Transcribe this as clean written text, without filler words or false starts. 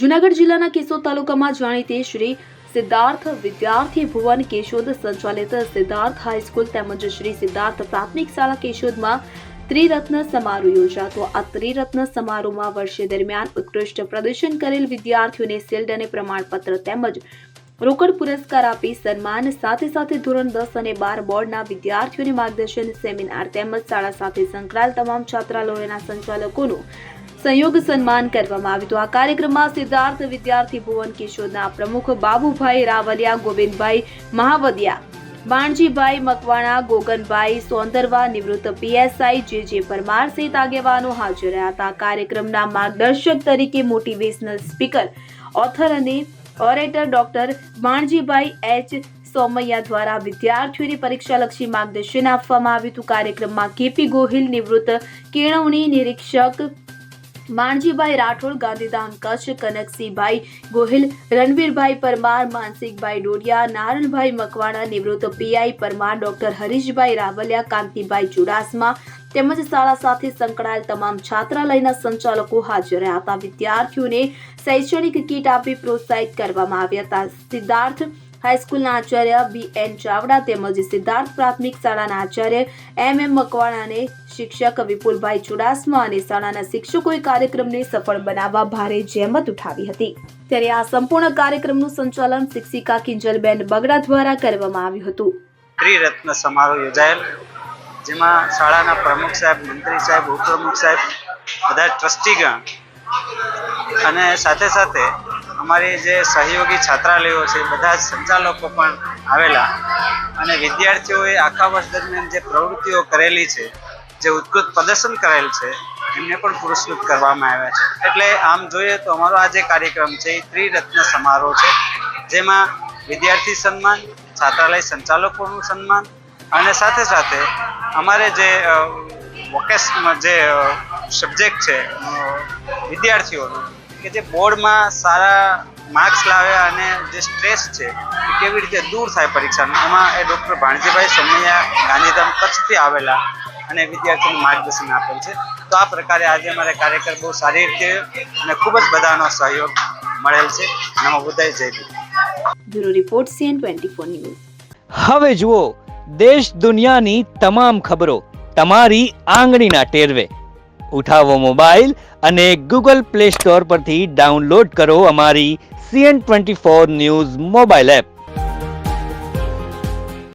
જૂનાગઢ જિલ્લાના કેશોદ તાલુકામાં જાણીતી શ્રી સિદ્ધાર્થ વિદ્યાર્થી ભુવન કેશોદ સંચાલિત સિદ્ધાર્થ હાઈસ્કૂલ તેમજ શ્રી સિદ્ધાર્થ પ્રાથમિક શાળા કેશોદમાં ત્રિરત્ન સમારોહ યોજાતો। આ ત્રિરત્ન સમારોહમાં વર્ષ દરમિયાન ઉત્કૃષ્ટ પ્રદર્શન કરેલ વિદ્યાર્થીઓને શિલ્ડ અને પ્રમાણપત્ર તેમજ રોકડ પુરસ્કાર આપી સન્માન, સાથે ધોરણ 10 અને 12 બોર્ડના વિદ્યાર્થીઓને માર્ગદર્શન, સેમિનાર તેમજ શાળા સાથે સંકળાયેલ તમામ છાત્રાલયોના સંચાલકોનું સંયોગ સન્માન કરવામાં આવ્યું હતું। આ કાર્યક્રમમાં સિદ્ધાર્થ વિદ્યાર્થી ભુવન કેશોદના પ્રમુખ બાબુભાઈ રાવલિયા, ગોવિંદભાઈ મહાવદિયા, બાણજીભાઈ મકવાણા, ગોગનભાઈ સોંદરવા, નિવૃત્ત પીએસઆઈ જે પરમાર સહિત આગેવાનો હાજર રહ્યા હતા। કાર્યક્રમના માર્ગદર્શક તરીકે મોટિવેશનલ સ્પીકર, ઓથર અને ઓરેટર ડોક્ટર બાણજીભાઈ એચ સોમૈયા દ્વારા વિદ્યાર્થીઓને પરીક્ષાલક્ષી માર્ગદર્શન આપવામાં આવ્યું હતું। કાર્યક્રમમાં કેપી ગોહિલ, નિવૃત્ત કેળવણી નિરીક્ષક, માણજીભાઈ રાઠોડ, ગાંધીધામ કચ્છ, કનકસિંહભાઈ ગોહિલ, રણવીરભાઈ પરમાર, માનસિકભાઈ ડોડિયા, નારણભાઈ મકવાણા, નિવૃત્ત પીઆઈ પરમાર, ડોક્ટર હરીશભાઈ રાવલિયા, કાંતિભાઈ ચુડાસમા તેમજ શાળા સાથે સંકળાયેલ તમામ છાત્રાલયના સંચાલકો હાજર રહ્યા હતા। વિદ્યાર્થીઓને શૈક્ષણિક કીટ આપી પ્રોત્સાહિત કરવામાં આવ્યા હતા। સિદ્ધાર્થ હાઈસ્કૂલના આચાર્ય BN ચાવડા તેમજ સિદ્ધાર્થ પ્રાથમિક શાળાના આચાર્ય MM મકવાણાને શિક્ષક વિપુલભાઈ ચુડાસમા અને શાળાના શિક્ષકોએ કાર્યક્રમને સફળ બનાવવા ભારે જહેમત ઉઠાવી હતી। ત્યારે આ સંપૂર્ણ કાર્યક્રમનું સંચાલન શિક્ષિકા કિંજલબેન બગડા દ્વારા કરવામાં આવ્યું હતું। ત્રિરત્ન સમારોહ યોજાયેલ, જેમાં શાળાના પ્રમુખ સાહેબ, મંત્રી સાહેબ, ઉપપ્રમુખ સાહેબ, બધા ટ્રસ્ટીગણ અને સાથે અમારી જે સહયોગી છાત્રાલયો છે બધા જ સંચાલકો પણ આવેલા અને વિદ્યાર્થીઓએ આખા વર્ષ દરમિયાન જે પ્રવૃત્તિઓ કરેલી છે, જે ઉત્કૃષ્ટ પ્રદર્શન કરેલ છે, એમને પણ પુરસ્કૃત કરવામાં આવ્યા છે। એટલે આમ જોઈએ તો અમારો આ જે કાર્યક્રમ છે એ ત્રિરત્ન સમારોહ છે, જેમાં વિદ્યાર્થી સન્માન, છાત્રાલય સંચાલકોનું સન્માન અને સાથે અમારે જે વોકેશનલ જે સબ્જેક્ટ છે વિદ્યાર્થીઓનો કે જે બોર્ડમાં સારા માર્ક્સ લાવ્યા અને જે સ્ટ્રેસ છે એ કેવી રીતે દૂર થાય પરીક્ષાનું, એમાં એ ડૉક્ટર ભાણજીભાઈ સોમૈયા ગાંધીધામ કચ્છથી આવેલા અને વિદ્યાર્થીઓનું માર્ગદર્શન આપેલ છે। તો આ પ્રકારે આજે અમારે કાર્યક્રમ બહુ સારી રીતે અને ખૂબ જ બધાનો સહયોગ મળેલ છે। નમો બુદ્ધાય, જય Bhim. Bureau report CN24 news. હવે જુઓ દેશ દુનિયાની તમામ ખબરો તમારી આંગળીના ટેરવે। ઉઠાવો મોબાઈલ અને Google Play Store પરથી ડાઉનલોડ કરો અમારી CN24 ન્યૂઝ મોબાઈલ એપ।